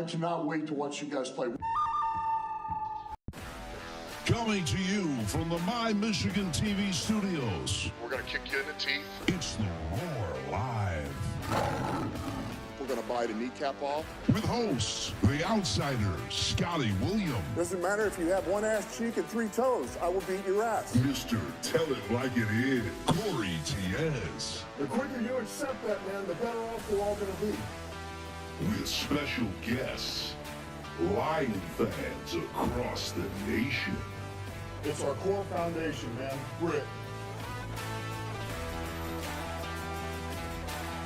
I cannot wait to watch you guys play. Coming to you from the My Michigan TV studios. We're going to kick you in the teeth. It's the Roar Live. We're going to bite a kneecap off. With hosts, the outsider, Scotty Williams. Doesn't matter if you have one ass cheek and 3 toes. I will beat your ass. Mr. Tell It Like It Is, Corey Tiez. The quicker you accept that, man, the better off we're all going to be. With special guests, Lion fans across the nation. It's our core foundation, man. Grit.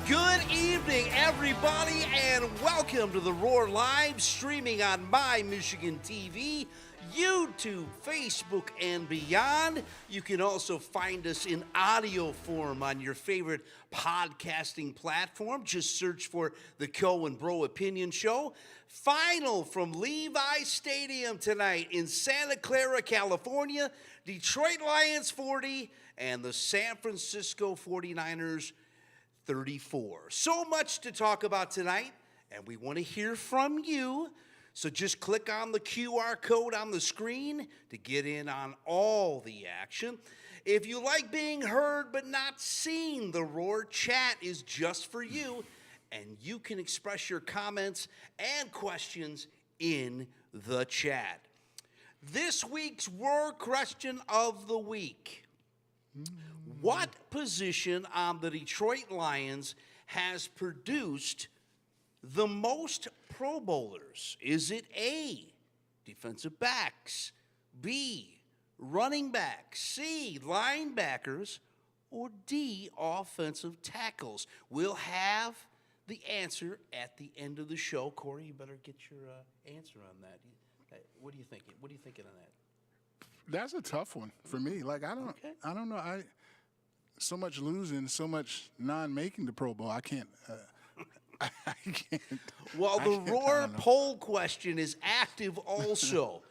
Good evening, everybody, and welcome to the Roar Live, streaming on My Michigan TV, YouTube, Facebook, and beyond. You can also find us in audio form on your favorite podcasting platform. Just search for the Co and Bro Opinion Show. Final from Levi Stadium tonight in Santa Clara, California. Detroit Lions 40 and the San Francisco 49ers 34. So much to talk about tonight, and we want to hear from you. So just click on the QR code on the screen to get in on all the action. If you like being heard but not seen, the Roar Chat is just for you, and you can express your comments and questions in the chat. This week's Roar question of the week. What position on the Detroit Lions has produced the most Pro Bowlers? Is it A, defensive backs, B, running backs, C, linebackers, or D, offensive tackles? We'll have the answer at the end of the show. Corey, you better get your answer on that. What are you thinking? What are you thinking on that? That's a tough one for me. Like I don't know. So much losing, so much non-making the Pro Bowl. I can't. I can't. Well, the Roar poll question is active also.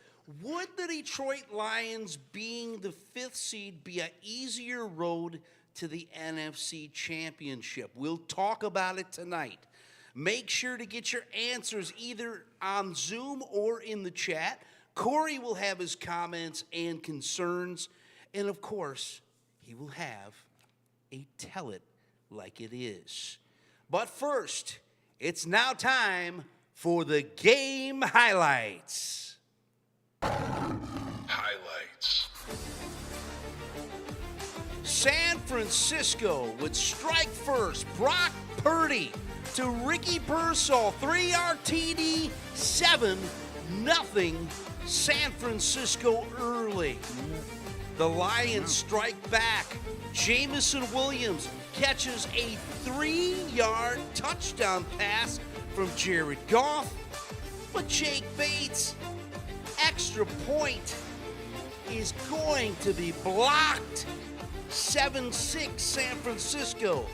Would the Detroit Lions, being the 5th seed, be an easier road to the NFC Championship? We'll talk about it tonight. Make sure to get your answers either on Zoom or in the chat. Corey will have his comments and concerns. And, of course, he will have a Tell It Like It Is. But first, it's now time for the game highlights. Highlights. San Francisco would strike first. Brock Purdy to Ricky Pearsall, 3-yard TD, 7-0 San Francisco early. The Lions strike back. Jamison Williams catches a 3-yard touchdown pass from Jared Goff. But Jake Bates' extra point is going to be blocked. 7-6 San Francisco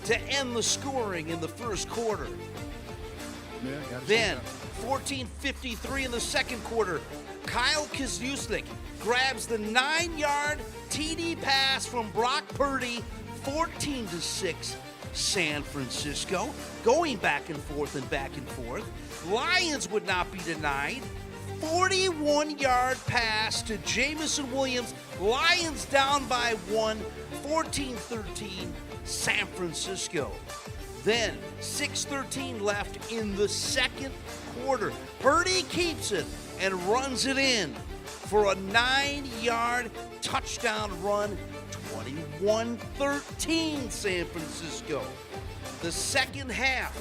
to end the scoring in the first quarter. Then 14:53 in the second quarter. Kyle Kuzusnik grabs the 9-yard TD pass from Brock Purdy, 14-6 San Francisco. Going back and forth and back and forth. Lions would not be denied. 41-yard pass to Jamison Williams. Lions down by 1, 14-13 San Francisco. Then 6:13 left in the second quarter. Purdy keeps it and runs it in for a 9-yard touchdown run, 21-13 San Francisco. The second half,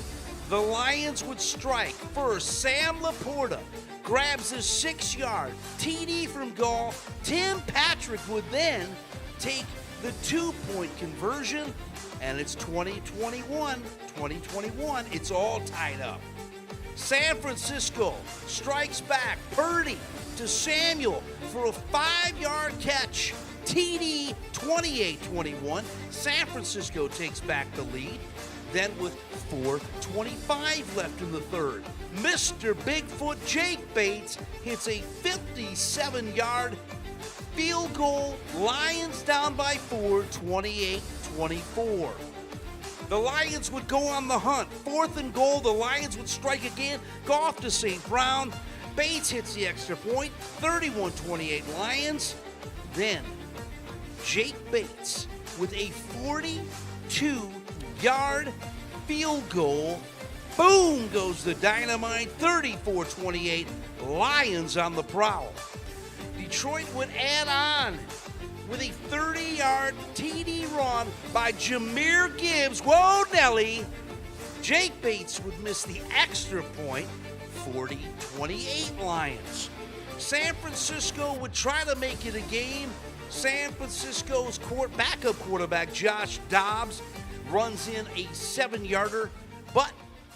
the Lions would strike first. Sam Laporta grabs a 6-yard TD from Goff. Tim Patrick would then take the 2-point conversion, and it's 2021. It's all tied up. San Francisco strikes back. Purdy to Samuel for a 5-yard catch. TD, 28-21. San Francisco takes back the lead. Then with 4:25 left in the third, Mr. Bigfoot Jake Bates hits a 57-yard field goal. Lions down by 4, 28-24. The Lions would go on the hunt. 4th and goal, the Lions would strike again. Goff to St. Brown. Bates hits the extra point. 31-28 Lions. Then Jake Bates with a 42-yard field goal. Boom goes the dynamite. 34-28 Lions on the prowl. Detroit would add on with a 30-yard TD run by Jahmyr Gibbs. Whoa, Nelly. Jake Bates would miss the extra point. 40-28 Lions. San Francisco would try to make it a game. San Francisco's backup quarterback, Josh Dobbs, runs in a 7-yarder, but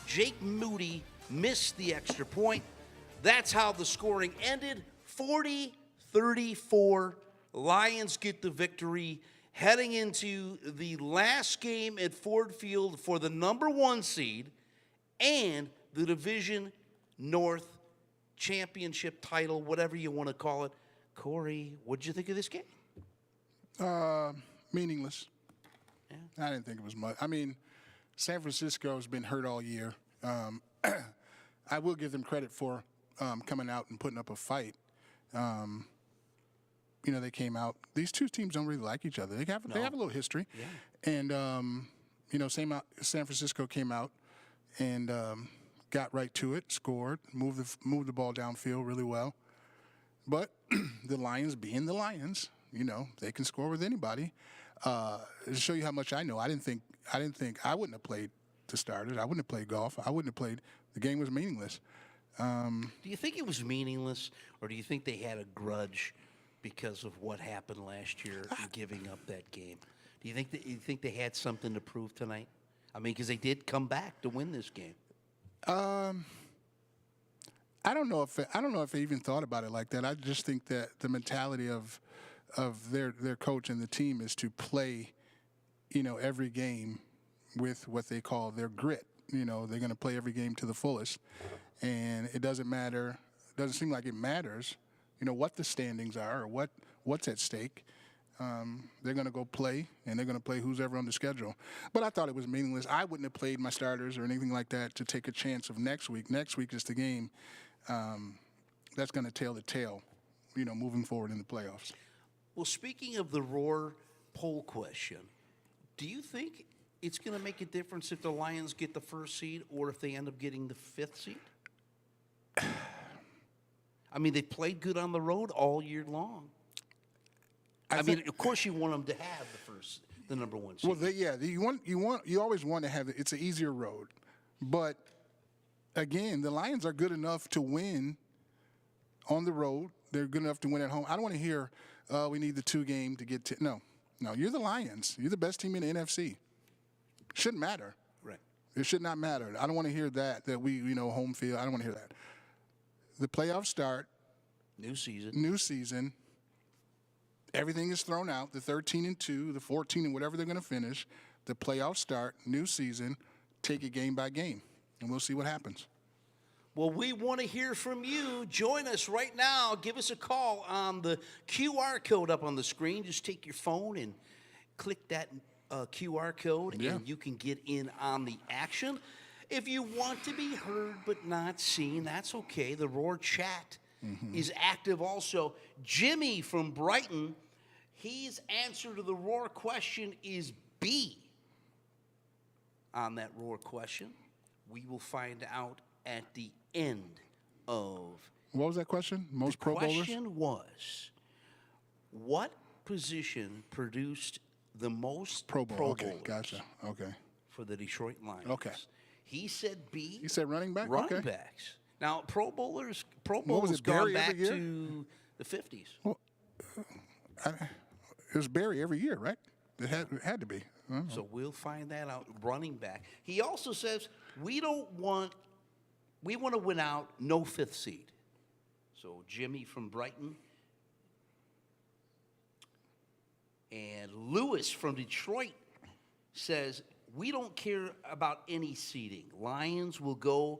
Jake Moody missed the extra point. That's how the scoring ended. 40-34. Lions get the victory, heading into the last game at Ford Field for the number 1 seed and the Division North Championship title, whatever you want to call it. Corey, what did you think of this game? Meaningless. Yeah. I didn't think it was much. I mean, San Francisco has been hurt all year. I will give them credit for coming out and putting up a fight. You know, they came out. These two teams don't really like each other. They have a little history. Yeah. And, you know, San Francisco came out and got right to it, scored, moved the ball downfield really well. But the Lions, being the Lions, you know, they can score with anybody. To show you how much I know, I didn't think I wouldn't have played the starters. I wouldn't have played golf. I wouldn't have played. The game was meaningless. Do you think it was meaningless, or do you think they had a grudge because of what happened last year in giving up that game? Do you think they had something to prove tonight? I mean, because they did come back to win this game. I don't know if they even thought about it like that. I just think that the mentality of their coach and the team is to play, you know, every game with what they call their grit. You know, they're going to play every game to the fullest, and it doesn't matter. It doesn't seem like it matters, you know, what the standings are or what's at stake. They're going to go play, and they're going to play who's ever on the schedule. But I thought it was meaningless. I wouldn't have played my starters or anything like that to take a chance of next week. Next week is the game that's going to tell the tale, you know, moving forward in the playoffs. Well, speaking of the Roar poll question, do you think it's going to make a difference if the Lions get the 1st seed or if they end up getting the 5th seed? I mean, they played good on the road all year long. I mean, of course, you want them to have the number 1 seed. Well, you always want to have it. It's an easier road, but again, the Lions are good enough to win on the road. They're good enough to win at home. I don't want to hear we need the 2-game to get to. No, you're the Lions. You're the best team in the NFC. Shouldn't matter. Right. It should not matter. I don't want to hear that we, you know, home field. I don't want to hear that. The playoffs start. New season. Everything is thrown out. The 13-2, the 14, and whatever they're going to finish. The playoffs start. New season. Take it game by game, and we'll see what happens. Well, we want to hear from you. Join us right now. Give us a call on the QR code up on the screen. Just take your phone and click that QR code, and you can get in on the action. If you want to be heard but not seen, that's okay. The Roar chat is active also. Jimmy from Brighton, his answer to the Roar question is B. On that Roar question, we will find out at the end of. What was that question? Most Pro Bowlers? The question was, what position produced the most Pro Okay, Bowlers? gotcha. Okay. For the Detroit Lions. Okay. He said B. He said running back? Running Okay. backs. Now, Pro Bowlers it, gone Barry back every year? to the 50s. Well, it was Barry every year, right? It had to be. So we'll find that out. Running back. He also says we want to win out, no 5th seed. So Jimmy from Brighton. And Lewis from Detroit says, we don't care about any seeding. Lions will go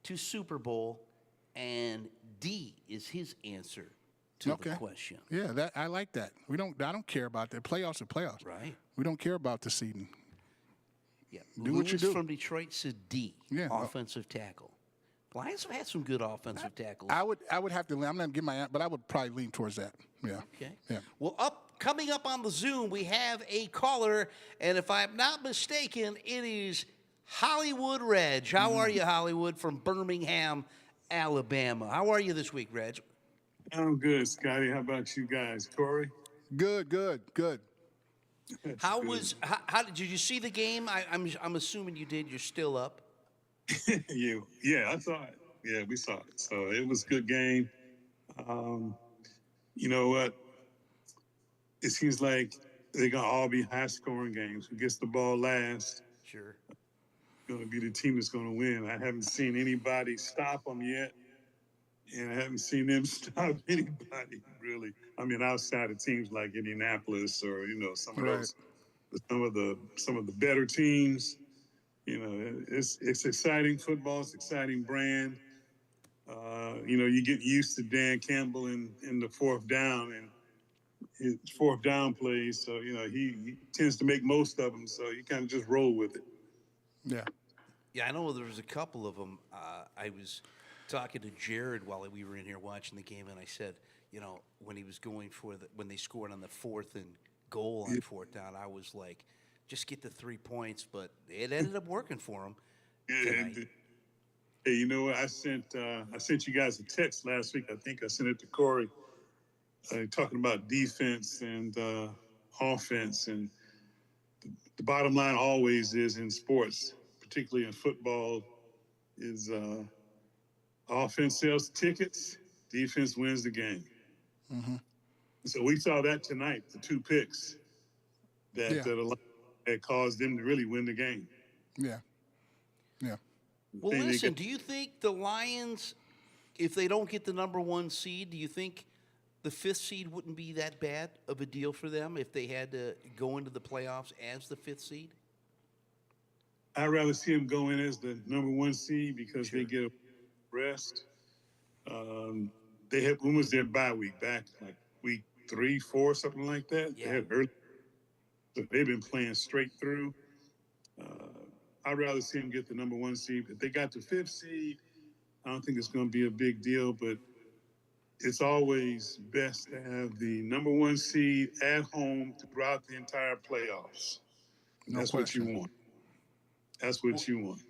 to Super Bowl, and D is his answer to the question. Yeah, I like that. I don't care about that. Playoffs are playoffs. Right. We don't care about the seeding. Yeah, Do what you Lewis do. from Detroit said D, Yeah. offensive tackle. Lions have had some good offensive tackles. I would have to. I'm not giving but I would probably lean towards that. Yeah. Okay. Yeah. Well, coming up on the Zoom, we have a caller, and if I'm not mistaken, it is Hollywood Reg. How are you, Hollywood, from Birmingham, Alabama? How are you this week, Reg? I'm good, Scotty. How about you guys? Corey? Good. How did you see the game? I'm assuming you did. You're still up. Yeah, I saw it. Yeah, we saw it. So it was a good game. You know what? It seems like they're going to all be high-scoring games. Who gets the ball last Sure. going to be the team that's going to win. I haven't seen anybody stop them yet, and I haven't seen them stop anybody, really. I mean, outside of teams like Indianapolis or, some of those, some of the better teams. It's exciting football. It's exciting brand. You get used to Dan Campbell in the fourth down and his fourth down plays. So, he tends to make most of them. So you kind of just roll with it. Yeah. Yeah, I know there was a couple of them. I was talking to Jared while we were in here watching the game, and I said, when he was going when they scored on the 4th and goal on 4th down, I was like, just get the 3 points, but it ended up working for him. Hey, you know what? I sent you guys a text last week. I think I sent it to Corey, talking about defense and offense. And the bottom line always is in sports, particularly in football, is offense sells tickets, defense wins the game. Mm-hmm. So we saw that tonight, the 2 picks that caused them to really win the game. Yeah. Well, listen, do you think the Lions, if they don't get the number 1 seed, do you think the 5th seed wouldn't be that bad of a deal for them if they had to go into the playoffs as the 5th seed? I'd rather see them go in as the number 1 seed because they get a rest. When was their bye week? Back like week 3, 4, something like that. Yeah. They had early. So they've been playing straight through. I'd rather see them get the number 1 seed. If they got the 5th seed, I don't think it's going to be a big deal, but it's always best to have the number 1 seed at home throughout the entire playoffs. That's what you want. That's what you want.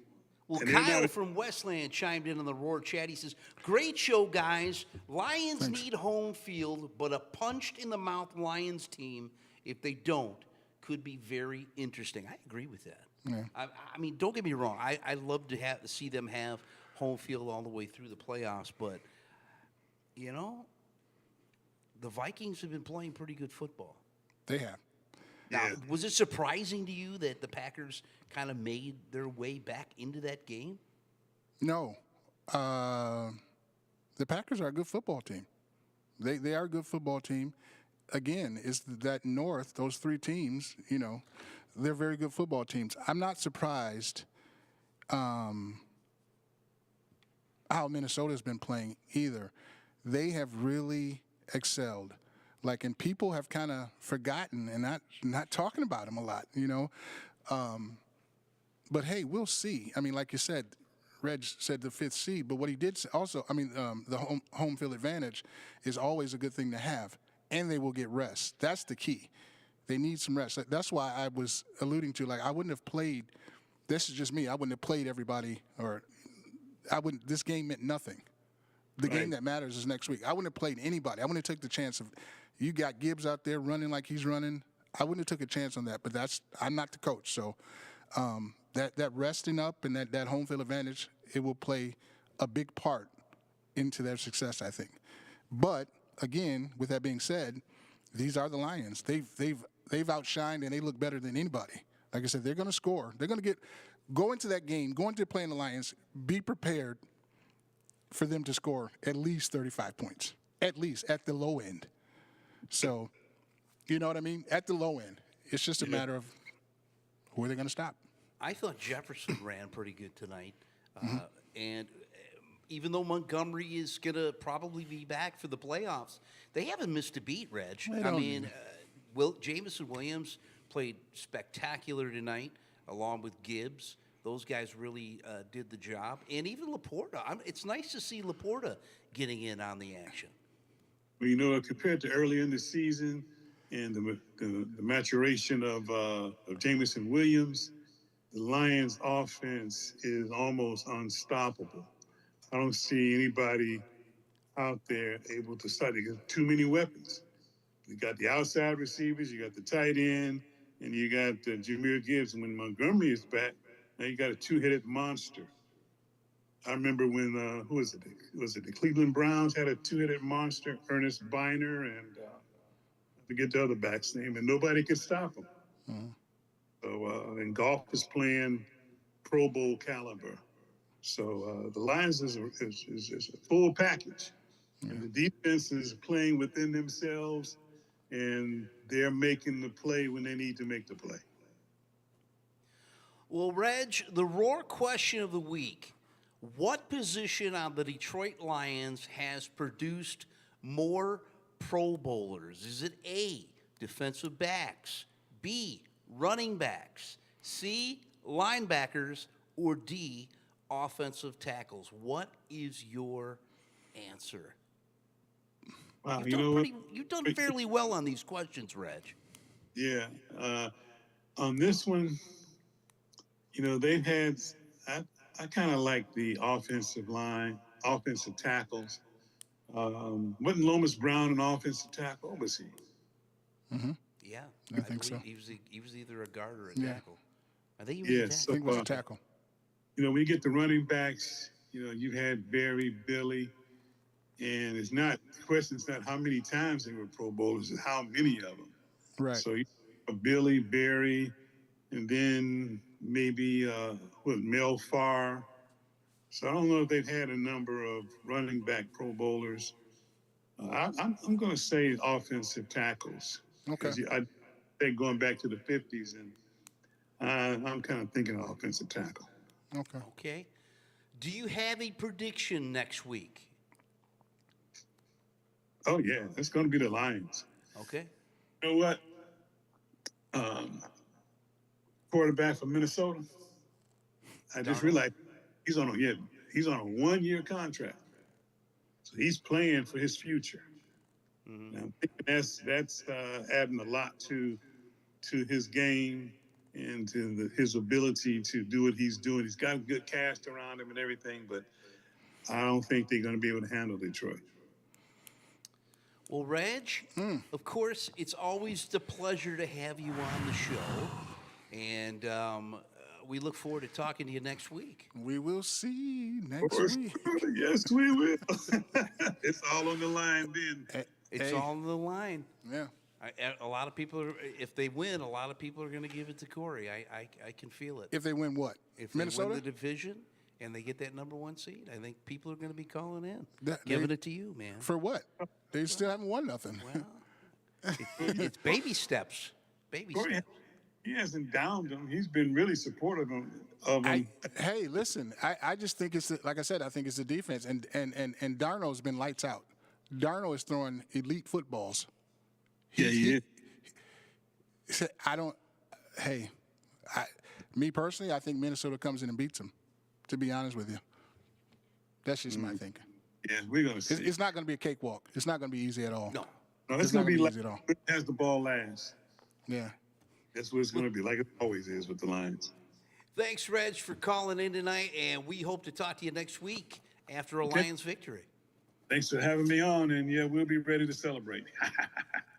Well, And Kyle from Westland chimed in on the Roar chat. He says, great show, guys. Lions need home field, but a punched-in-the-mouth Lions team, if they don't, could be very interesting. I agree with that. Yeah. I mean, don't get me wrong. I love to see them have home field all the way through the playoffs, but, the Vikings have been playing pretty good football. They have. Now, was it surprising to you that the Packers kind of made their way back into that game? No. The Packers are a good football team. They are a good football team. Again, is that North, those 3 teams, they're very good football teams. I'm not surprised how Minnesota's been playing either. They have really excelled. And people have kind of forgotten and not talking about them a lot, But, hey, we'll see. I mean, like you said, Reg said the 5th seed, but what he did also, the home field advantage is always a good thing to have, and they will get rest. That's the key. They need some rest. That's why I was alluding to, I wouldn't have played, this is just me, I wouldn't have played everybody, this game meant nothing. The game that matters is next week. I wouldn't have played anybody. I wouldn't have took the chance of, you got Gibbs out there running like he's running. I wouldn't have took a chance on that, but I'm not the coach. So that resting up and that home field advantage, it will play a big part into their success, I think. But again, with that being said, these are the Lions. They've outshined and they look better than anybody. Like I said, they're going to score. They're going to go into that game, go into playing the Lions, be prepared for them to score at least 35 points, at least at the low end. So, you know what I mean? At the low end, it's just a matter of who are they going to stop. I thought Jefferson ran pretty good tonight. And even though Montgomery is going to probably be back for the playoffs, they haven't missed a beat, Reg. Jamison Williams played spectacular tonight. along with Gibbs. Those guys really did the job. And even Laporta. It's nice to see Laporta getting in on the action. Well, you know, compared to early in the season and the maturation of Jamison Williams, the Lions' offense is almost unstoppable. I don't see anybody out there able to start. They got too many weapons. You got the outside receivers, you got the tight end, and you got Jahmyr Gibbs. And when Montgomery is back, now you got a two-headed monster. I remember when, who was it? Was it the Cleveland Browns had a two-headed monster, Ernest Biner, and I forget the other back's name, and nobody could stop him. Mm-hmm. So, and Goff is playing Pro Bowl caliber. So the Lions is a full package. Yeah. And the defense is playing within themselves, and they're making the play when they need to make the play. Well, Reg, the Roar question of the week. What position on the Detroit Lions has produced more Pro Bowlers? Is it A, defensive backs, B, running backs, C, linebackers, or D, offensive tackles? What is your answer? Wow, You've done fairly well on these questions, Reg. Yeah. On this one, you know, they've had, I kind of like the offensive line, offensive tackles. Wasn't Lomas Brown an offensive tackle? What was he? Mm-hmm. Yeah, I think so. He was either a guard or a Yeah. tackle. I think he was a tackle. I think it was a tackle. You know, when you get the running backs, you know, you've had Barry, Billy, and the question's not how many times they were Pro Bowlers, it's how many of them. Right. So you have Billy, Barry, and then maybe Mel Farr. So I don't know if they've had a number of running back Pro Bowlers. I'm going to say offensive tackles. Okay. I think going back to the 50s, and I'm kind of thinking offensive tackle. Okay. Okay. Do you have a prediction next week? Oh, yeah. It's going to be the Lions. Okay. You know what? Quarterback from Minnesota. I just realized he's on a 1-year contract. So he's playing for his future. Mm-hmm. And I'm thinking that's adding a lot to his game and to his ability to do what he's doing. He's got a good cast around him and everything, but I don't think they're going to be able to handle Detroit. Well, Reg, of course, it's always the pleasure to have you on the show, and we look forward to talking to you next week. We will see next week. Yes, we will. It's all on the line then. It's all on the line. Yeah. A lot of people, if they win, a lot of people are going to give it to Corey. I can feel it. If they win what? If Minnesota? they win the division and they get that number 1 seed, I think people are going to be calling in, giving it to you, man. For what? They still haven't won nothing. Well, it's baby steps. Baby steps. He hasn't downed him. He's been really supportive of him. Hey, listen, I just think it's, like I said, I think it's the defense. And Darnold's been lights out. Darnold is throwing elite footballs. He is. Me personally, I think Minnesota comes in and beats them, to be honest with you. That's just my thinking. Yeah, we're going to see. It's not going to be a cakewalk. It's not going to be easy at all. No, it's going to be like easy at all. It has the ball last. Yeah. That's what it's going to be, like it always is with the Lions. Thanks, Reg, for calling in tonight, and we hope to talk to you next week after a Lions victory. Thanks for having me on, and yeah, we'll be ready to celebrate.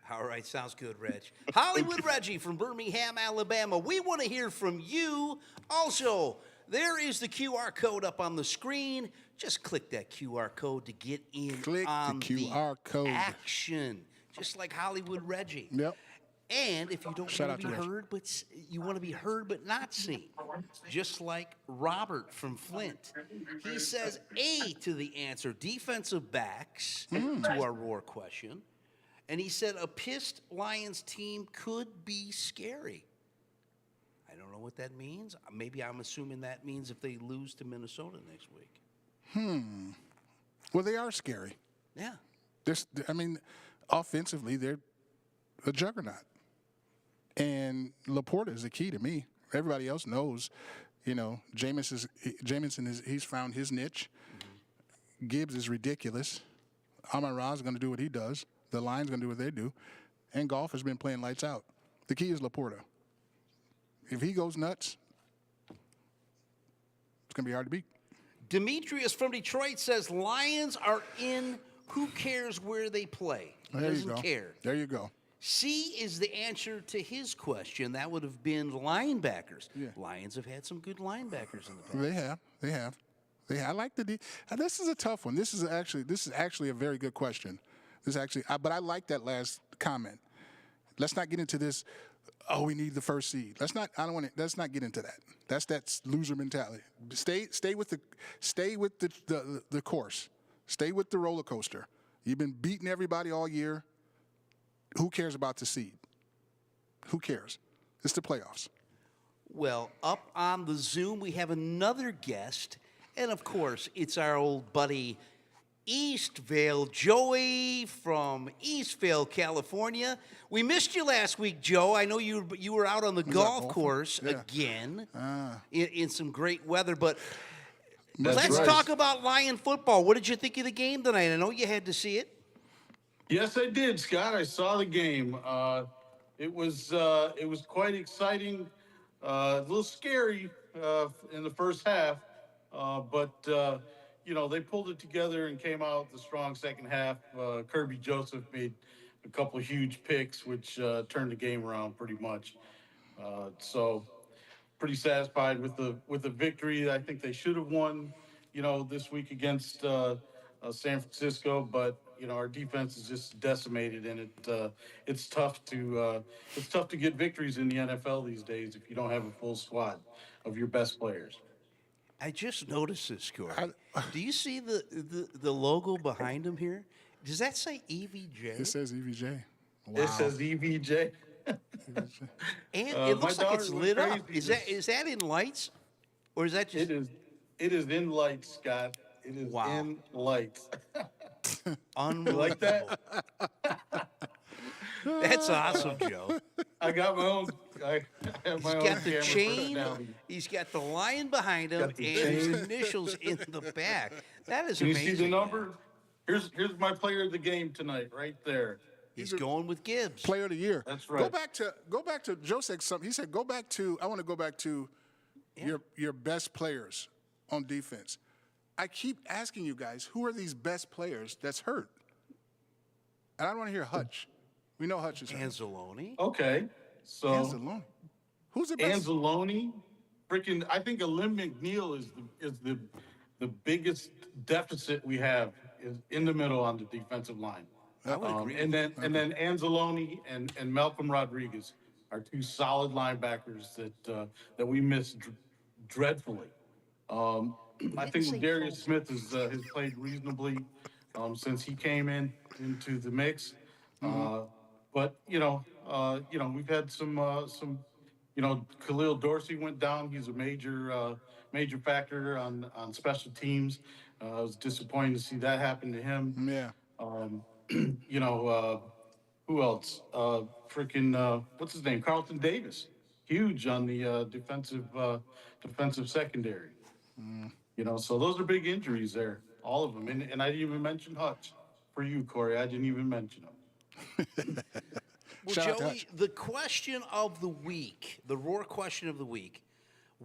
All right, sounds good, Reg. Hollywood Reggie from Birmingham, Alabama. We want to hear from you. Also, there is the QR code up on the screen. Just click that QR code to get in on the QR code action, just like Hollywood Reggie. Yep. And if you don't want to be heard, but you want to be heard but not seen, just like Robert from Flint. He says A to the answer, defensive backs, to our Roar question. And he said a pissed Lions team could be scary. I don't know what that means. Maybe I'm assuming that means if they lose to Minnesota next week. Well, they are scary. Yeah. Offensively, they're a juggernaut. And Laporta is the key to me. Everybody else knows, Jamison he's found his niche. Gibbs is ridiculous. Amon-Ra is going to do what he does. The Lions going to do what they do. And Goff has been playing lights out. The key is Laporta. If he goes nuts, it's going to be hard to beat. Demetrius from Detroit says Lions are in. Who cares where they play? There you Doesn't go. care. There you go. C is the answer to his question. That would have been linebackers. Yeah. Lions have had some good linebackers in the past. They have. I like the. This is a tough one. This is actually a very good question. But I like that last comment. Let's not get into this. Oh, we need the first seed. Let's not get into that. That's loser mentality. Stay with the course. Stay with the roller coaster. You've been beating everybody all year. Who cares about the seed? Who cares? It's the playoffs. Well, up on the Zoom, we have another guest. And, of course, it's our old buddy Eastvale, Joey from Eastvale, California. We missed you last week, Joe. I know you were out on the golf course again in some great weather. But let's talk about Lion football. What did you think of the game tonight? I know you had to see it. Yes, I did, Scott. I saw the game. It was quite exciting, a little scary in the first half, but they pulled it together and came out the strong second half. Kirby Joseph made a couple of huge picks, which turned the game around pretty much. So pretty satisfied with the victory. I think they should have won, this week against San Francisco, but our defense is just decimated, and it's tough to get victories in the NFL these days if you don't have a full squad of your best players. I just noticed this, Corey. Do you see the logo behind him here? Does that say EVJ? It says EVJ. Wow. It says EVJ. And it looks like it's lit up. Is that in lights, or is that just? It is in lights, Scott. It is in lights. Unbelievable. You like that? That's awesome, Joe. I got my own. I have my own. He's got the camera chain. personality. He's got the lion behind him, and Got the his chain. initials in the back. That is Can you amazing. see the number? Here's my player of the game tonight, right there. He's going with Gibbs. Player of the year. That's right. Go back to Joe said something. He said I want to go back to your best players on defense. I keep asking you guys, who are these best players that's hurt? And I don't want to hear Hutch. We know Hutch is hurt. Anzalone. Okay, so Anzalone. Who's the best? Anzalone, freaking. I think Alim McNeil is the biggest deficit we have is in the middle on the defensive line. I would agree. And then Anzalone and Malcolm Rodriguez are two solid linebackers that we miss dreadfully. I think Darius Smith has played reasonably since he came into the mix. But we've had some Khalil Dorsey went down. He's a major factor on special teams. I was disappointed to see that happen to him. Yeah. Who else? What's his name? Carlton Davis. Huge on the defensive secondary. So those are big injuries there, all of them. And I didn't even mention Hutch for you, Corey. I didn't even mention him. Well, Shout out to Joey, Hutch. the question of the week, the Roar question of the week,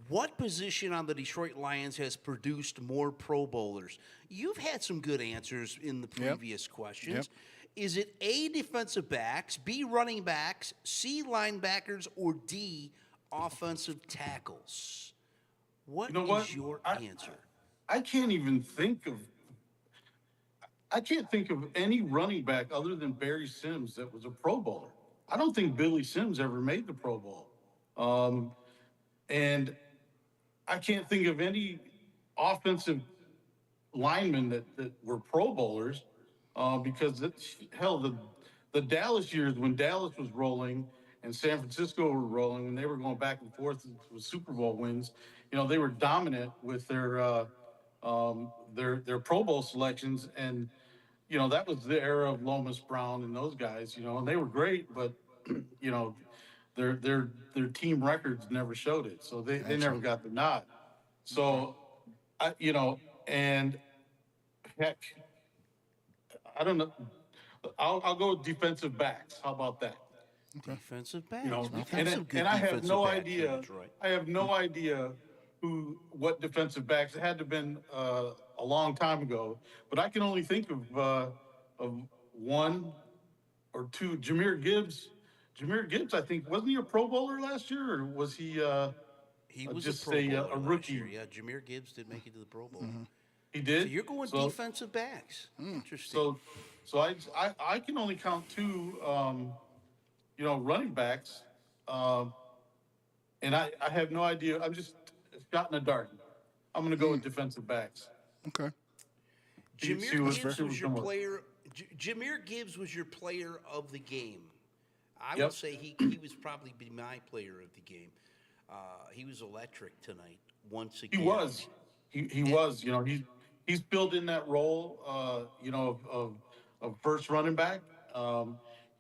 what position on the Detroit Lions has produced more Pro Bowlers? You've had some good answers in the previous questions. Yep. Is it A, defensive backs, B, running backs, C, linebackers, or D, offensive tackles? What is your answer? I can't think of any running back other than Barry Sims that was a Pro Bowler. I don't think Billy Sims ever made the Pro Bowl. And I can't think of any offensive linemen that were Pro Bowlers because the Dallas years when Dallas was rolling and San Francisco were rolling, when they were going back and forth with Super Bowl wins, they were dominant with their Pro Bowl selections. And, that was the era of Lomas Brown and those guys, and they were great, but, their team records never showed it, so they never got the nod. So, and heck, I don't know. I'll go with defensive backs. How about that? Defensive backs. You know, We've had some good and I have defensive no backs in idea. Detroit. I have no idea what defensive backs. It had to have been a long time ago, but I can only think of one or two. Jameer Gibbs, I think, wasn't he a Pro Bowler last year, or was he He was just a Pro Bowler a last rookie? year. Yeah, Jameer Gibbs did make it to the Pro Bowl. He did. So you're going defensive backs. Interesting. So I can only count two, running backs, and I have no idea. I'm just shot in the dark. I'm going to go with defensive backs. Okay. Jameer Gibbs was your player. Jameer Gibbs was your player of the game. I would say he was probably be my player of the game. He was electric tonight once again. He was. He was. You know, he's filled in that role. Of first running back.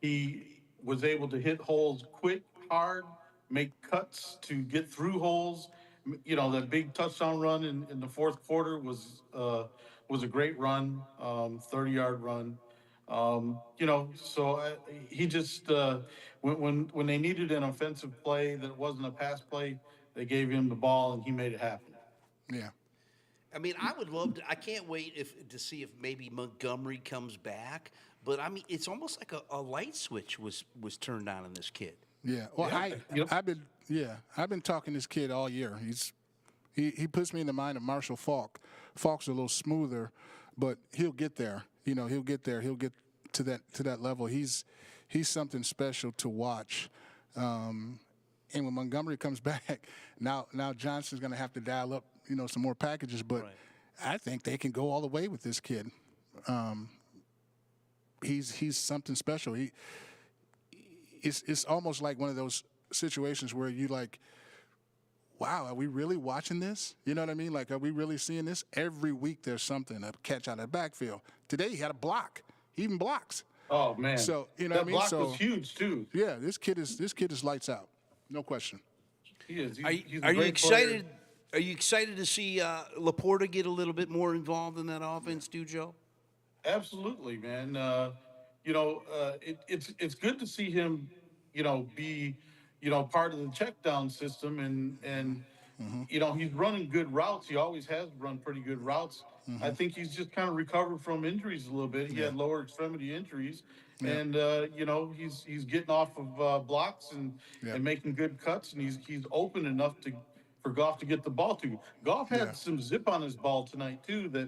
He was able to hit holes quick, hard, make cuts to get through holes. You know, that big touchdown run in the fourth quarter was a great run, 30-yard run. He just when they needed an offensive play that wasn't a pass play, they gave him the ball and he made it happen. Yeah. I mean, I would love to. I can't wait to see if maybe Montgomery comes back. But I mean, it's almost like a light switch was turned on in this kid. Yeah. Well, I've been talking to this kid all year. He puts me in the mind of Marshall Faulk. Faulk's a little smoother, but he'll get there. You know, he'll get there. He'll get to that level. He's something special to watch. And when Montgomery comes back, now Johnson's going to have to dial up, some more packages. But Right. I think they can go all the way with this kid. He's something special. It's almost like one of those situations where you like, wow, are we really watching this? You know what I mean? Like, are we really seeing this? Every week there's something, a catch out of the backfield. Today he had a block. He even blocks. Oh man! So that what I mean. block So was huge too. yeah, this kid is lights out, no question. He is. He's Are a you great excited? player. Are you excited to see Laporta get a little bit more involved in that offense, too, Joe? Absolutely, man. It's good to see him, be, part of the check down system and he's running good routes. He always has run pretty good routes. I think he's just kind of recovered from injuries a little bit. He had lower extremity injuries, and he's getting off of blocks and making good cuts, and he's open enough for Goff to get the ball to. Goff had some zip on his ball tonight too. That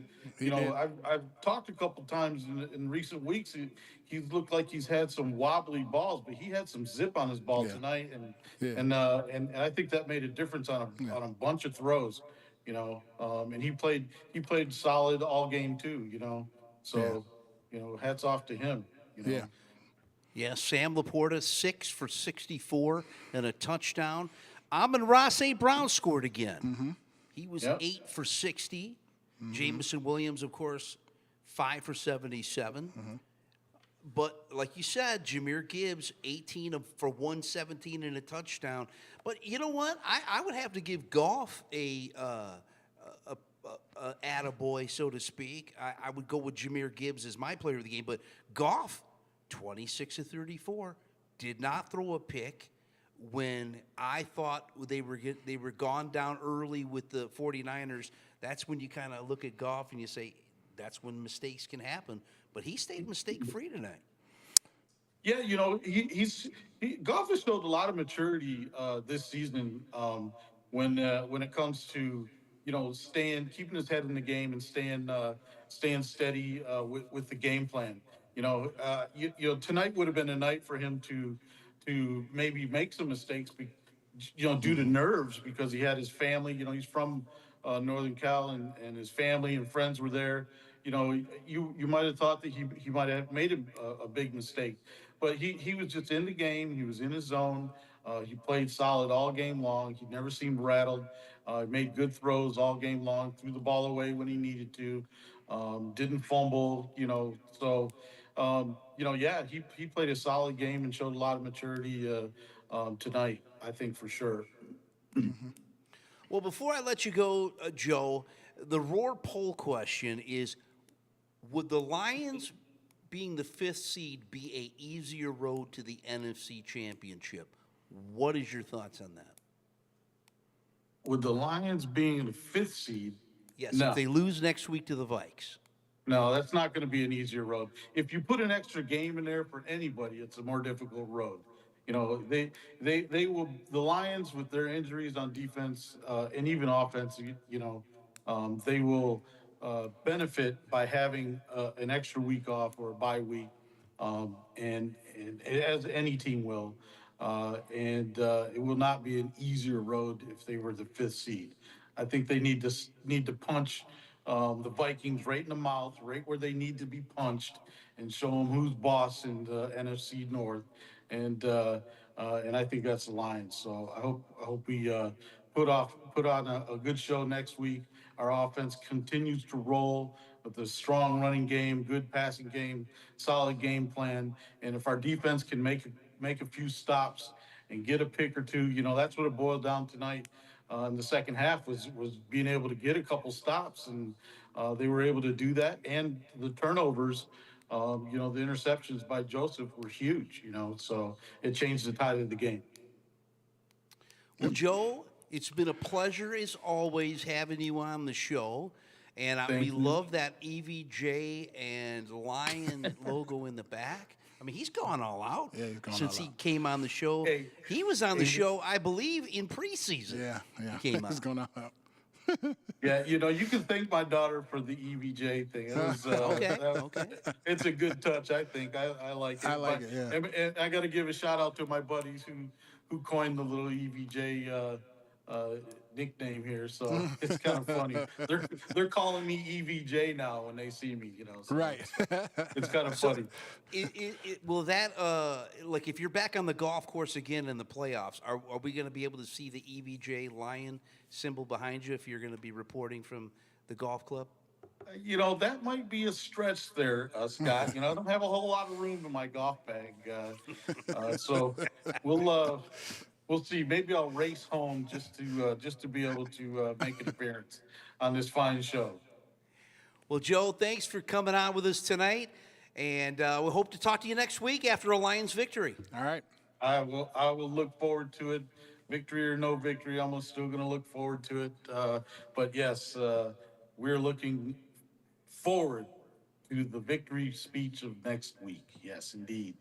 I've talked a couple times in recent weeks. He's looked like he's had some wobbly balls, but he had some zip on his ball tonight, and I think that made a difference on a bunch of throws. And he played solid all game too. So hats off to him. Yeah. Yeah, Sam Laporta, 6 for 64 and a touchdown. Amon-Ra St. Brown scored again. He was 8 for 60. Jameson Williams, of course, 5 for 77. But like you said, Jameer Gibbs, 18 for 117 and a touchdown. But you know what? I would have to give Goff a attaboy, so to speak. I would go with Jameer Gibbs as my player of the game. But Goff, 26 of 34, did not throw a pick. When I thought they were gone down early with the 49ers, that's when you kind of look at Goff and you say, that's when mistakes can happen. But he stayed mistake-free tonight. Yeah, Goff has showed a lot of maturity this season when it comes to keeping his head in the game and staying steady with the game plan. Tonight would have been a night for him to maybe make some mistakes, due to nerves, because he had his family. He's from Northern Cal, and his family and friends were there. You might have thought that he might have made a big mistake, but he was just in the game. He was in his zone. He played solid all game long. He never seemed rattled. Made good throws all game long. Threw the ball away when he needed to. Didn't fumble. He played a solid game and showed a lot of maturity tonight, I think for sure. Well, before I let you go, Joe, the Roar poll question is, would the Lions, being the 5th seed, be a easier road to the NFC Championship? What is your thoughts on that? With the Lions being the 5th seed, Yes, no. if they lose next week to the Vikes. No, that's not going to be an easier road. If you put an extra game in there for anybody, it's a more difficult road. You know, they will, the Lions with their injuries on defense and even offense, they will benefit by having an extra week off or a bye week, and as any team will. It will not be an easier road if they were the 5th seed. I think they need to punch the Vikings right in the mouth, right where they need to be punched, and show them who's boss in the NFC North. And I think that's the Lions. So I hope we put on a good show next week. Our offense continues to roll with a strong running game, good passing game, solid game plan. And if our defense can make a few stops and get a pick or two, that's what it boiled down tonight. In the second half was being able to get a couple stops, and they were able to do that. And the turnovers, the interceptions by Joseph were huge, so it changed the tide of the game. Well, Joe, it's been a pleasure as always having you on the show. And we love that EVJ and Lion logo in the back. I mean, he's gone all out since he came on the show. Hey, he was on the show, I believe, in preseason. Yeah. He came on. He's gone all out. Yeah, you can thank my daughter for the EVJ thing. It was, Okay. It's a good touch, I think. I like it. I like it, yeah. And I got to give a shout out to my buddies who coined the little EVJ nickname here, so it's kind of funny. They're calling me EVJ now when they see me, So Right. It's kind of funny. Will that, like, if you're back on the golf course again in the playoffs, are we going to be able to see the EVJ Lion symbol behind you if you're going to be reporting from the golf club? That might be a stretch there, Scott. I don't have a whole lot of room in my golf bag, so we'll see. Maybe I'll race home just to be able to make an appearance on this fine show. Well, Joe, thanks for coming on with us tonight, and we hope to talk to you next week after a Lions victory. All right. I will look forward to it. Victory or no victory, I'm still going to look forward to it. But yes, we're looking forward to the victory speech of next week. Yes, indeed.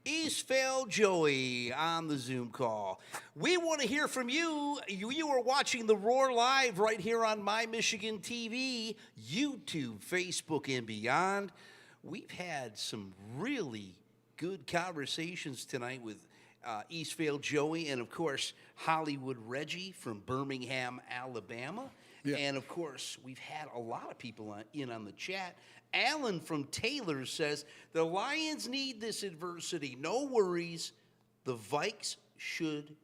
Eastvale Joey on the Zoom call. We want to hear from you. You are watching the Roar Live right here on My Michigan TV, YouTube, Facebook, and beyond. We've had some really good conversations tonight with Eastvale Joey and, of course, Hollywood Reggie from Birmingham, Alabama. Yeah. And, of course, we've had a lot of people on the chat. Alan from Taylor says, the Lions need this adversity. No worries. The Vikes should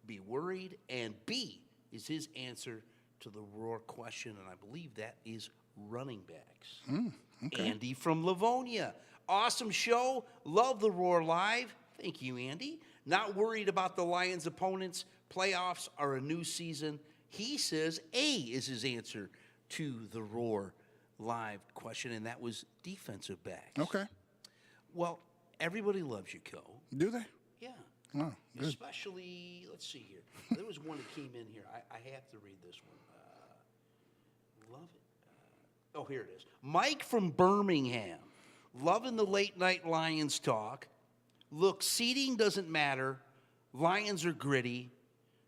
be worried. And B is his answer to the Roar question, and I believe that is running backs. Okay. Andy from Livonia. Awesome show. Love the Roar Live. Thank you, Andy. Not worried about the Lions' opponents. Playoffs are a new season. He says A is his answer to the Roar Live question, and that was defensive backs. Okay. Well, everybody loves you, Co. Do they? Yeah. Oh, good. Especially, let's see here. There was one that came in here. I have to read this one. Love it. Oh, here it is. Mike from Birmingham. Loving the late night Lions talk. Look, seeding doesn't matter. Lions are gritty.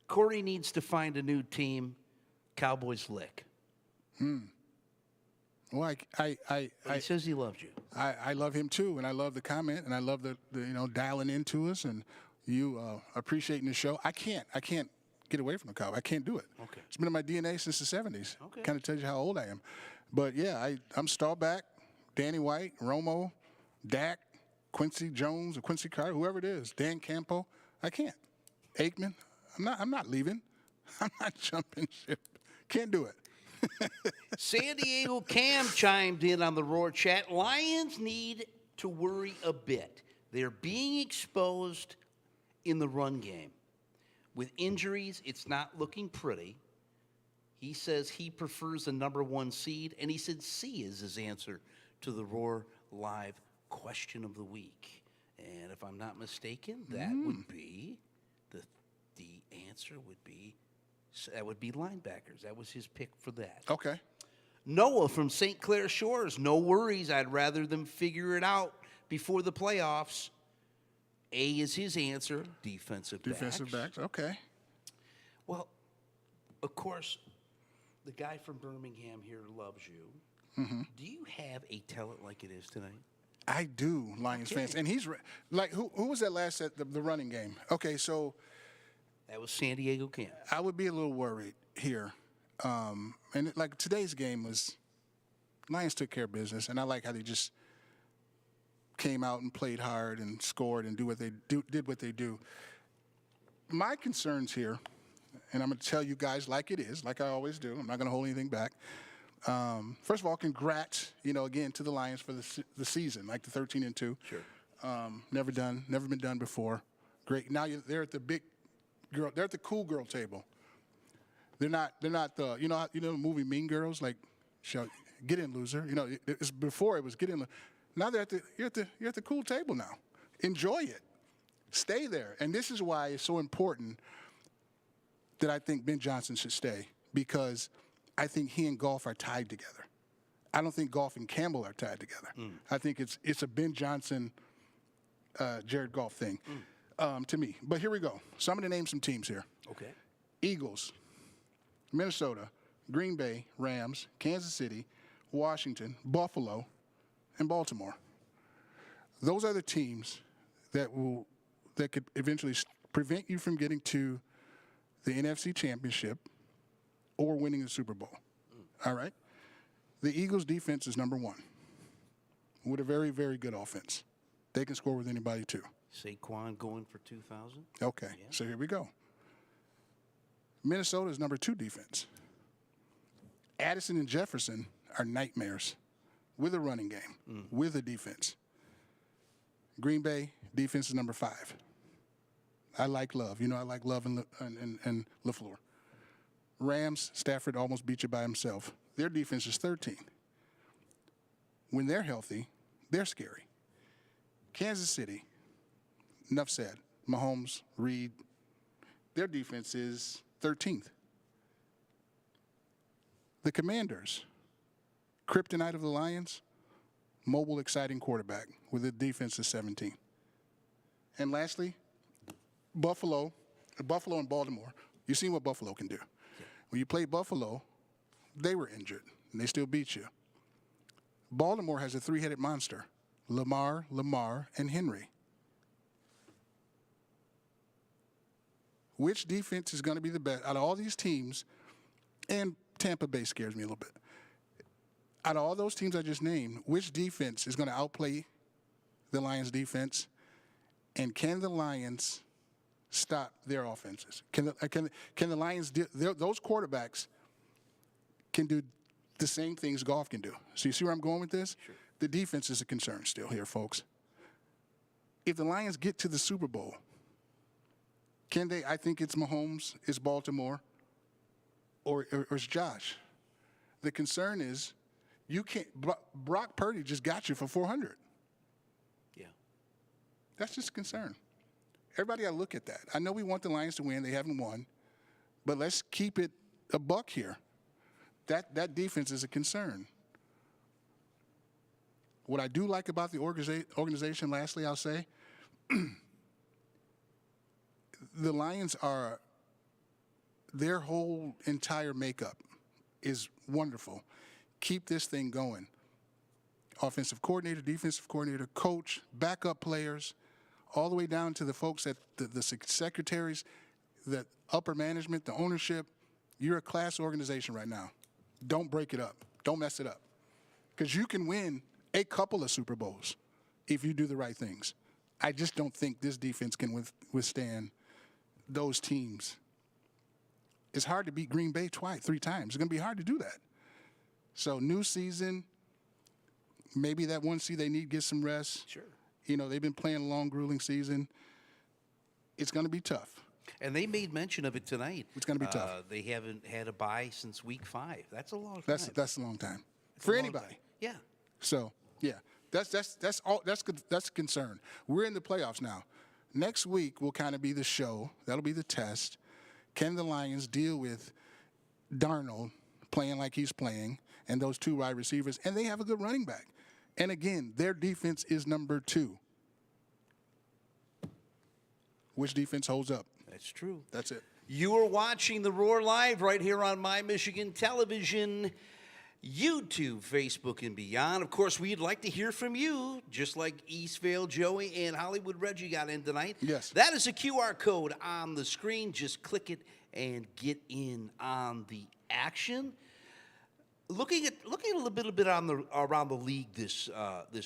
Corey needs to find a new team. Cowboys lick. Well, he says he loves you. I love him too, and I love the comment, and I love the dialing into us, and you appreciating the show. I can't get away from the Cowboys. I can't do it. Okay. It's been in my DNA since the 70s. Okay. Kind of tells you how old I am. But yeah, I'm Staubach, Danny White, Romo, Dak, Quincy Jones, or Quincy Carter, whoever it is, Dan Campo. I can't. Aikman. I'm not leaving. I'm not jumping ship. Can't do it. San Diego Cam chimed in on the Roar chat. Lions need to worry a bit. They're being exposed in the run game. With injuries, it's not looking pretty. He says he prefers the number 1 seed, and he said C is his answer to the Roar Live question of the week. And if I'm not mistaken, that would be the answer would be linebackers. That was his pick for that. Okay. Noah from St. Clair Shores, no worries. I'd rather them figure it out before the playoffs. A is his answer, defensive backs. Defensive backs, okay. Well, of course, the guy from Birmingham here loves you. Do you have a tell it like it is tonight? I do, Lions fans. And he's like, who was that last at the running game? Okay, so That was San Diego Camp. I would be a little worried here. And like today's game was, Lions took care of business, and I like how they just came out and played hard and scored and did what they do. My concerns here, and I'm going to tell you guys like it is, like I always do. I'm not going to hold anything back. First of all, congrats, again to the Lions for the season, like the 13-2. Sure. Never been done before. Great. Now they're at the big girl. They're at the cool girl table. They're not the the movie Mean Girls, like get in loser. It's before it was get in. Now you're at the cool table now. Enjoy it. Stay there. And this is why it's so important that I think Ben Johnson should stay, because I think he and Goff are tied together. I don't think Goff and Campbell are tied together. I think it's a Ben Johnson, Jared Goff thing to me. But here we go. So I'm going to name some teams here. Okay. Eagles, Minnesota, Green Bay, Rams, Kansas City, Washington, Buffalo, and Baltimore. Those are the teams that could eventually prevent you from getting to the NFC Championship or winning the Super Bowl. All right? The Eagles' defense is number 1 with a very, very good offense. They can score with anybody, too. Saquon going for 2,000. Okay, so here we go. Minnesota's number 2 defense. Addison and Jefferson are nightmares with a running game, with a defense. Green Bay, defense is number 5. I like Love. I like Love and LaFleur. Rams, Stafford almost beat you by himself. Their defense is 13. When they're healthy, they're scary. Kansas City, enough said. Mahomes, Reed, their defense is 13th. The Commanders, kryptonite of the Lions, mobile, exciting quarterback with a defense of 17. And lastly, Buffalo and Baltimore. You've seen what Buffalo can do. When you play Buffalo, they were injured, and they still beat you. Baltimore has a 3-headed monster, Lamar, and Henry. Which defense is going to be the best out of all these teams? And Tampa Bay scares me a little bit. Out of all those teams I just named, which defense is going to outplay the Lions' defense? And can the Lions stop their offenses? Can the Lions those quarterbacks can do the same things Goff can do? So you see where I'm going with this? Sure. The defense is a concern still here, folks. If the Lions get to the Super Bowl, can they? I think it's Mahomes, it's Baltimore, or it's Josh. The concern is you can't. Brock Purdy just got you for 400. Yeah. That's just a concern. Everybody got to look at that. I know we want the Lions to win. They haven't won. But let's keep it a buck here. That defense is a concern. What I do like about the organization, lastly, I'll say, the Lions their whole entire makeup is wonderful. Keep this thing going. Offensive coordinator, defensive coordinator, coach, backup players, all the way down to the folks at the secretaries, the upper management, the ownership. You're a class organization right now. Don't break it up. Don't mess it up. Because you can win a couple of Super Bowls if you do the right things. I just don't think this defense can withstand those teams. It's hard to beat Green Bay 3 times. It's going to be hard to do that. So new season, maybe that 1 seed they need gets some rest. Sure. They've been playing a long, grueling season. It's going to be tough. And they made mention of it tonight. It's gonna be tough. They haven't had a bye since week 5. That's a long time. That's a long time That's for a long anybody. time. Yeah. So yeah, that's all. That's a concern. We're in the playoffs now. Next week will kind of be the show. That'll be the test. Can the Lions deal with Darnold playing like he's playing and those 2 wide receivers? And they have a good running back. And again, their defense is number 2. Which defense holds up? That's true. That's it. You are watching the Roar Live right here on My Michigan Television, YouTube, Facebook, and beyond. Of course, we'd like to hear from you, just like Eastvale Joey and Hollywood Reggie got in tonight. Yes. That is a QR code on the screen. Just click it and get in on the action. Looking a little bit around the league this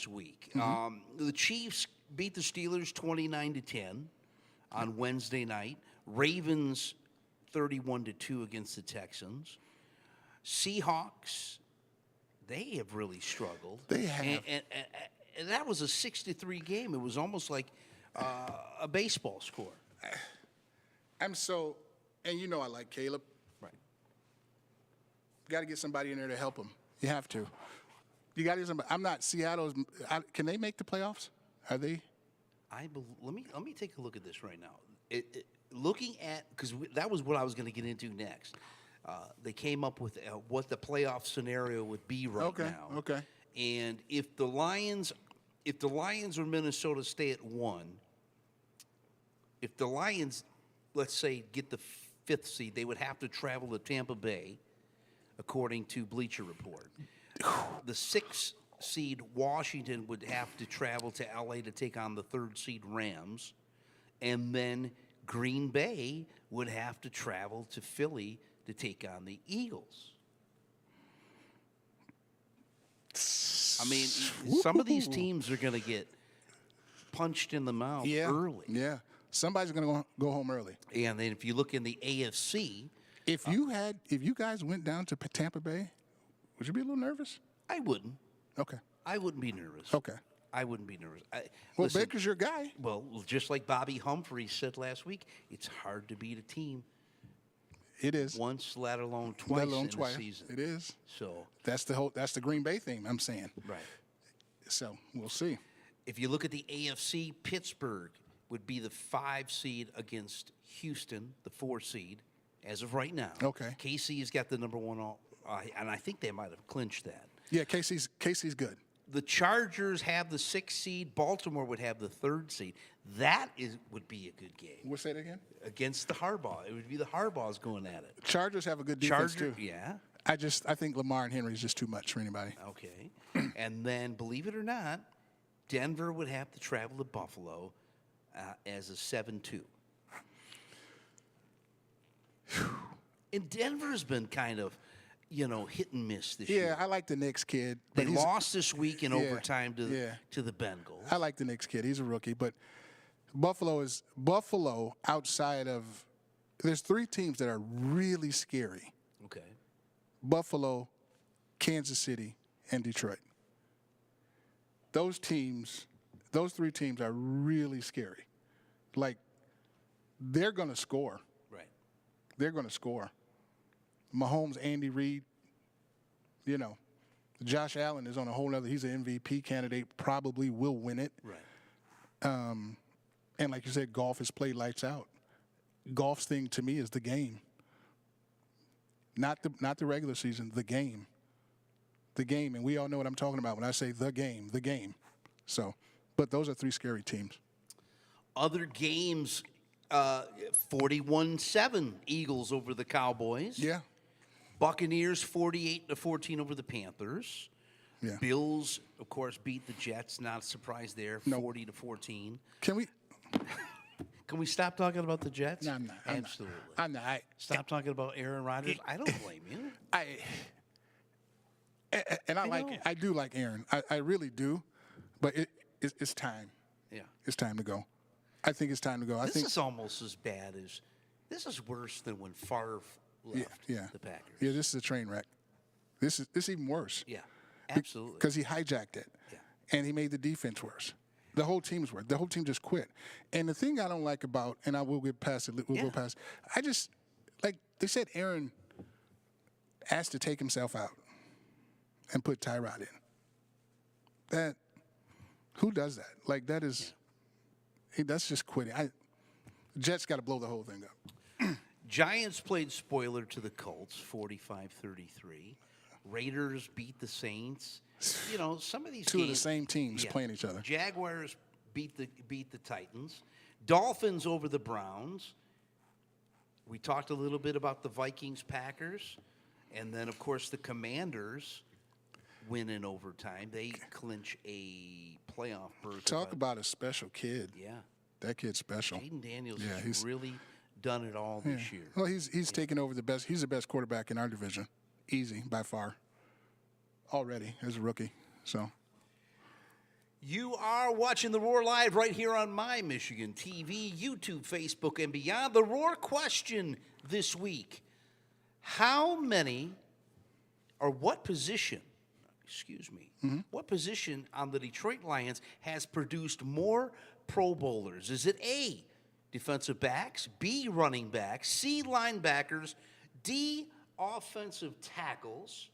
week. The Chiefs beat the Steelers 29-10 on Wednesday night. Ravens 31-2 against the Texans. Seahawks, they have really struggled. They have. And that was a 6-3 game. It was almost like a baseball score. And you know I like Caleb. Right. Got to get somebody in there to help him. You have to. You got to get somebody. Can they make the playoffs? Are they? Let me take a look at this right now. Looking at, because that was what I was going to get into next. They came up with what the playoff scenario would be right now. Okay. And if the Lions or Minnesota stay at 1, if the Lions, let's say, get the 5th seed, they would have to travel to Tampa Bay, according to Bleacher Report. The 6th seed Washington would have to travel to LA to take on the 3rd seed Rams, and then Green Bay would have to travel to Philly to take on the Eagles. I mean, some of these teams are going to get punched in the mouth early. Yeah. Somebody's going to go home early. And then if you look in the AFC, if you guys went down to Tampa Bay, would you be a little nervous? I wouldn't. Okay. I wouldn't be nervous. Okay. I wouldn't be nervous. Well, Baker's your guy. Well, just like Bobby Humphrey said last week, it's hard to beat a team. It is. Once, let alone twice in a season. It is. So that's the Green Bay thing I'm saying. Right. So we'll see. If you look at the AFC, Pittsburgh would be the 5 seed against Houston, the 4 seed, as of right now. Okay. KC has got the number 1, and I think they might have clinched that. Yeah, KC's good. The Chargers have the 6th seed. Baltimore would have the 3rd seed. That would be a good game. We'll say it again. Against the Harbaugh. It would be the Harbaughs going at it. Chargers have a good defense too. Yeah. I think Lamar and Henry is just too much for anybody. Okay. And then, believe it or not, Denver would have to travel to Buffalo as a 7-2. And Denver's been kind of, hit and miss this year. Yeah, I like the Knicks kid. They lost this week in overtime to the Bengals. I like the Knicks kid. He's a rookie. But Buffalo outside of – there's 3 teams that are really scary. Okay. Buffalo, Kansas City, and Detroit. Those 3 teams are really scary. Like, they're going to score. Right. They're going to score. Mahomes, Andy Reid, Josh Allen is on a whole other – he's an MVP candidate, probably will win it. Right. And like you said, golf is played lights out. Golf's thing to me is the game. Not the regular season, the game. The game, and we all know what I'm talking about when I say the game. So, but those are 3 scary teams. Other games, 41-7 Eagles over the Cowboys. Yeah. Buccaneers 48-14 over the Panthers. Yeah. Bills, of course, beat the Jets. Not a surprise there, 40-14. Can we stop talking about the Jets? No, I'm not. Absolutely. I'm not. Stop talking about Aaron Rodgers. I don't blame you. I do like Aaron. I really do, but it's time. Yeah. It's time to go. I think it's time to go. This is almost as bad as – this is worse than when Favre left the Packers. Yeah, this is a train wreck. This is even worse. Yeah, absolutely. Because he hijacked it. Yeah. And he made the defense worse. The whole team's worth. The whole team just quit. And the thing I don't like about, and I will get past it, we'll go past. I just like they said, Aaron asked to take himself out and put Tyrod in. That who does that? Like that is, that's just quitting. Jets got to blow the whole thing up. Giants played spoiler to the Colts, 45-33. Raiders beat the Saints. You know, some of these Two games, of the same teams playing each other. Jaguars beat the Titans. Dolphins over the Browns. We talked a little bit about the Vikings-Packers. And then, of course, the Commanders win in overtime. They clinch a playoff berth. Talk about a special kid. Yeah. That kid's special. Jaden Daniels Yeah, has really done it all this year. Well, he's taken over the best. He's the best quarterback in our division. Easy, by far. Already as a rookie. So. You are watching The Roar Live right here on My Michigan TV, YouTube, Facebook, and beyond. The Roar question this week. How many or what position, what position on the Detroit Lions has produced more Pro Bowlers? Is it A, defensive backs, B, running backs, C, linebackers, D, offensive tackles?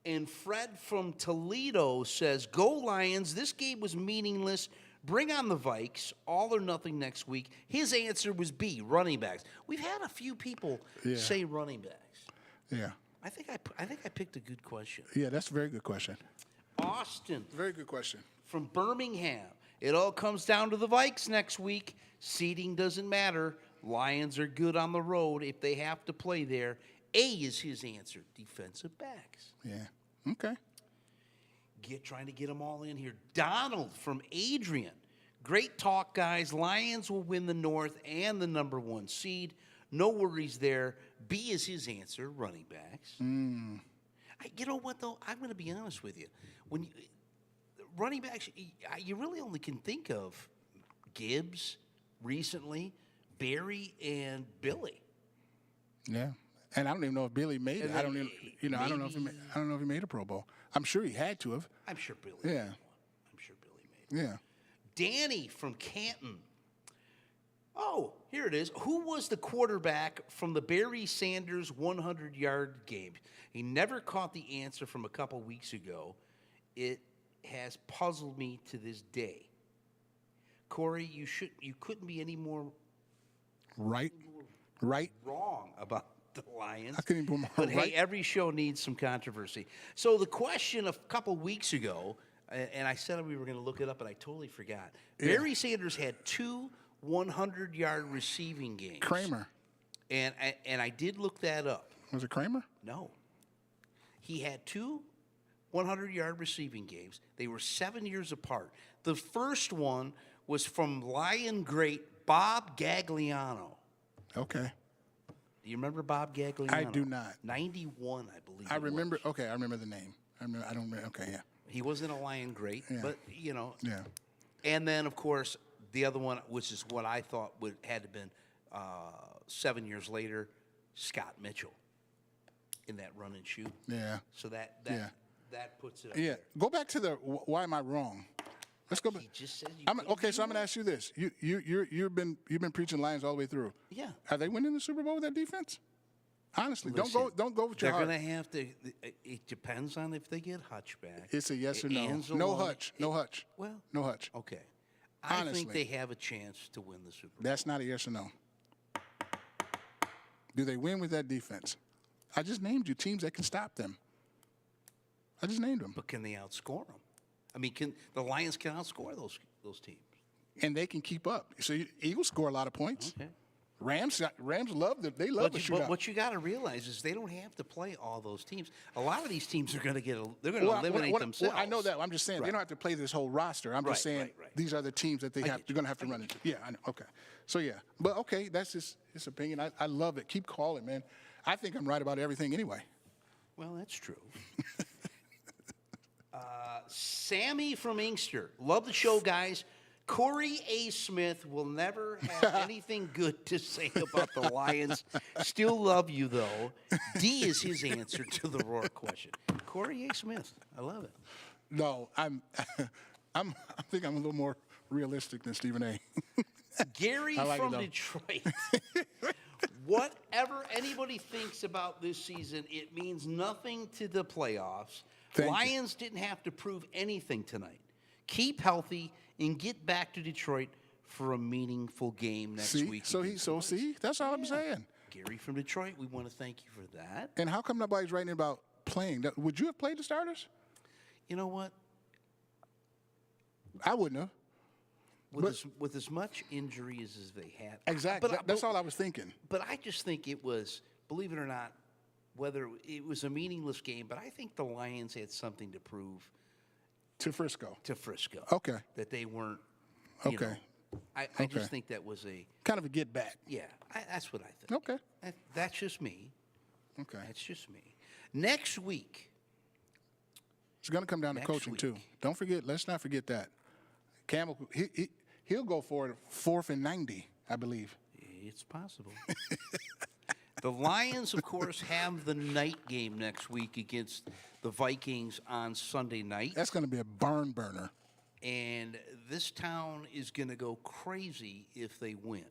And Fred from Toledo says, go Lions, this game was meaningless. Bring on the Vikes, all or nothing next week. His answer was B, running backs. We've had a few people say running backs. Yeah. I think I picked a good question. Yeah, that's a very good question. Austin Very good question. from Birmingham. It all comes down to the Vikes next week. Seeding doesn't matter. Lions are good on the road if they have to play there. A is his answer, defensive backs. Yeah. Okay. Trying to get them all in here. Donald from Adrian. Great talk, guys. Lions will win the North and the #1 seed. No worries there. B is his answer, running backs. You know what, though? I'm going to be honest with you. When running backs, you really only can think of Gibbs recently, Barry, and Billy. Yeah. And I don't even know if Billy made it. I don't even, I don't know if he made a Pro Bowl. I'm sure he had to have. I'm sure Billy Yeah. made one. I'm sure Billy made one. Yeah. Danny from Canton. Oh, here it is. Who was the quarterback from the Barry Sanders 100-yard game? He never caught the answer from a couple weeks ago. It has puzzled me to this day. Corey, you couldn't be any more Right. wrong about the Lions. I couldn't be more But right. hey, every show needs some controversy. So the question a couple weeks ago, and I said we were going to look it up, but I totally forgot. Barry Sanders had 2 100-yard receiving games. Kramer. And I did look that up. Was it Kramer? No. He had 2 100-yard receiving games. They were 7 years apart. The first one was from Lion great Bob Gagliano. Okay. Do you remember Bob Gagliano? I do not. 91, I believe. I it remember. was. Okay, I remember the name. I don't remember. Okay, yeah. He wasn't a Lion great, Yeah. but, you know. Yeah. And then, of course, the other one, which is what I thought had to have been 7 years later, Scott Mitchell in that run and shoot. Yeah. So that puts it up Yeah. there. Go back to the why am I wrong? Let's go back. He just said you Okay, so I'm going to ask you this. You've been preaching Lions all the way through. Yeah. Are they winning the Super Bowl with that defense? Honestly, Listen, don't go with your They're heart. going to have to. It depends on if they get Hutch back. It's a yes or no. Anzalone- No Hutch. No Hutch. Well, No Hutch. okay. I Honestly. think they have a chance to win the Super Bowl. That's not a yes or no. Do they win with that defense? I just named you teams that can stop them. I just named them. But can they outscore them? I mean, the Lions can outscore those teams? And they can keep up. So Eagles score a lot of points. Okay. Rams love the shootout. What you got to realize is they don't have to play all those teams. A lot of these teams are going to eliminate themselves. Well, I know that. I'm just saying they don't have to play this whole roster. I'm just saying right. these are the teams that they're going to have to run into. Yeah, I know. Okay. So yeah, but okay, that's his opinion. I love it. Keep calling, man. I think I'm right about everything anyway. Well, that's true. Sammy from Inkster. Love the show, guys. Corey A. Smith will never have anything good to say about the Lions. Still love you, though. D is his answer to the Roar question. Corey A. Smith. I love it. No, I think I'm a little more realistic than Stephen A. Gary I like from it, though. Detroit. Whatever anybody thinks about this season, it means nothing to the playoffs. Thank you. Lions didn't have to prove anything tonight. Keep healthy and get back to Detroit for a meaningful game next See, week. see, that's all I'm saying. Gary from Detroit, we want to thank you for that. And how come nobody's writing about playing? Would you have played the starters? You know what? I wouldn't have. With as much injuries as they had. Exactly. That's all I was thinking. But I just think it was, believe it or not, whether it was a meaningless game, but I think the Lions had something to prove To Frisco. Okay. that they weren't. Okay. I Okay. just think that was Kind of a get back. that's what I think. Okay. That's just me. Okay. That's just me. Next week, It's going to come down to Next coaching, too. week. Don't forget, let's not forget that. Campbell, he'll go for it 4th and 90, I believe. it's possible. The Lions, of course, have the night game next week against the Vikings on Sunday night. That's going to be a barn burner. And this town is going to go crazy if they win.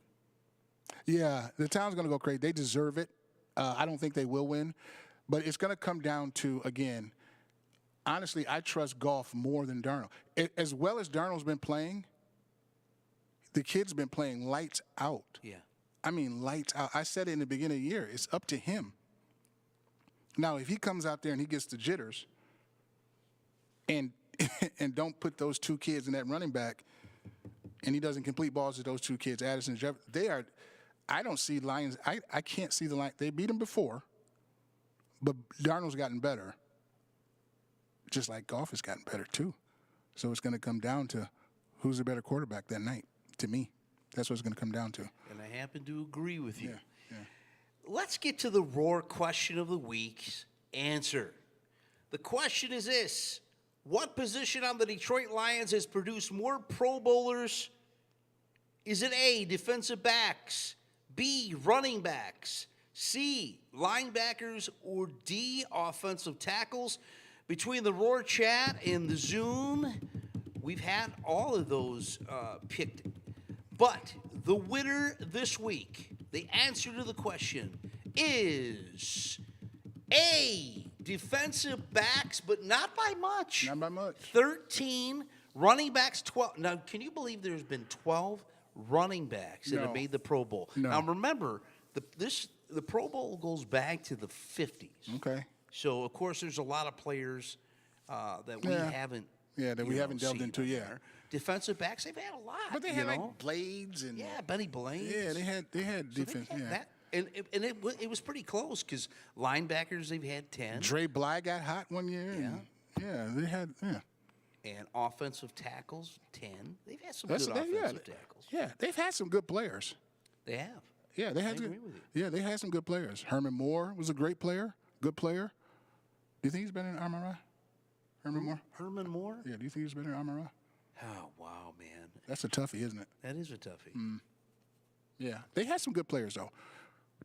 Yeah, the town's going to go crazy. They deserve it. I don't think they will win. But it's going to come down to, again, honestly, I trust Goff more than Darnold. As well as Darnold's been playing, the kid's been playing lights out. Yeah. I mean, lights out. I said it in the beginning of the year. It's up to him. Now, if he comes out there and he gets the jitters and and don't put those two kids in that running back and he doesn't complete balls to those two kids, Addison and Jeff, they are – I don't see Lions – I can't see the Lions. They beat them before, but Darnold's gotten better, just like Goff has gotten better too. So it's going to come down to who's the better quarterback that night, to me. That's what it's going to come down to. And I happen to agree with you. Yeah. Let's get to the Roar question of the week's answer. The question is this. What position on the Detroit Lions has produced more Pro Bowlers? Is it A, defensive backs, B, running backs, C, linebackers, or D, offensive tackles? Between the Roar chat and the Zoom, we've had all of those picked. But the winner this week, the answer to the question is A, defensive backs, but not by much. Not by much. 13, running backs 12. Now, can you believe there's been 12 running backs that have No. made the Pro Bowl? No. Now, remember, the Pro Bowl goes back to the 50s. Okay. So, of course, there's a lot of players that we Yeah. haven't Yeah, we haven't delved seen into on yet. there. Defensive backs, they've had a lot. But they you had know? like Blades and Yeah, Benny Blaine. yeah, they had So they defense. had Yeah, that. And it was pretty close because linebackers, they've had 10. Dre Bly got hot one year. And, yeah, they had And offensive tackles, 10. They've had some That's good offensive tackles. Yeah, they've had some good players. They have. Yeah, they had. I agree with you. Yeah, they had some good players. Herman Moore was a great player, good player. Do you think he's better than Amon-Ra? Herman Moore? Herman Moore? Yeah, do you think he's better than Amon-Ra? Oh, wow, man. That's a toughie, isn't it? That is a toughie. Yeah, they had some good players though.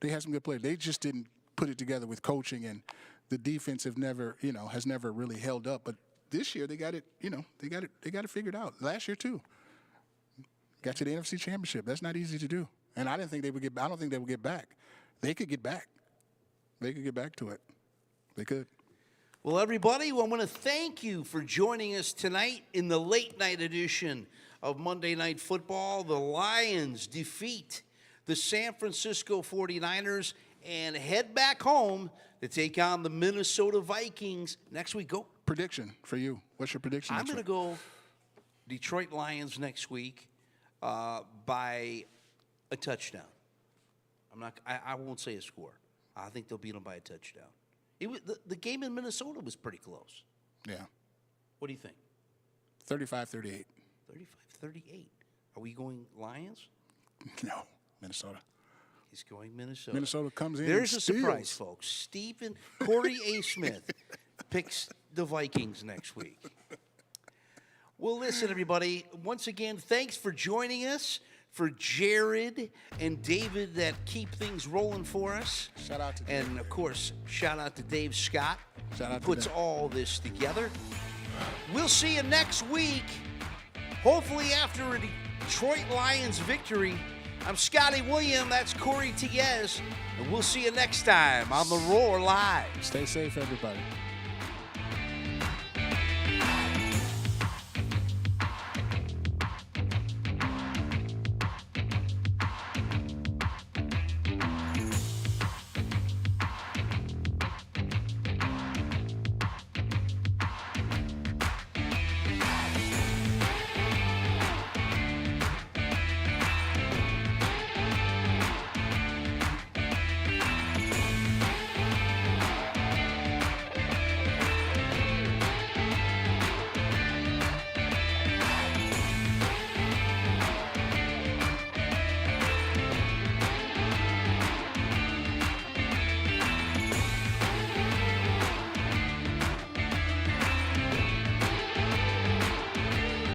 They had some good players. They just didn't put it together with coaching, and the defense has never really held up. But this year they got it. They got it figured out. Last year too. Got to the NFC Championship. That's not easy to do. And I didn't think they would get. I don't think they would get back. They could get back. They could get back to it. They could. Well, everybody, I want to thank you for joining us tonight in the late night edition of Monday Night Football. The Lions defeat the San Francisco 49ers and head back home to take on the Minnesota Vikings next week. Go. Prediction for you. What's your prediction? I'm next going to week? go Detroit Lions next week by a touchdown. I won't say a score. I think they'll beat them by a touchdown. The game in Minnesota was pretty close. Yeah. What do you think? 35-38. 35-38. Are we going Lions? No, Minnesota. He's going Minnesota. Minnesota comes in. There's and a surprise, steals. folks. Corey A. Smith picks the Vikings next week. Well, listen, everybody. Once again, thanks for joining us. For Jared and David that keep things rolling for us. Shout out to Dave. And, of course, shout out to Dave Scott. Shout out who to puts Dave. all this together. We'll see you next week hopefully after a Detroit Lions victory. I'm Scotty William, that's Corey Tiez, and we'll see you next time on The Roar Live. Stay safe, everybody.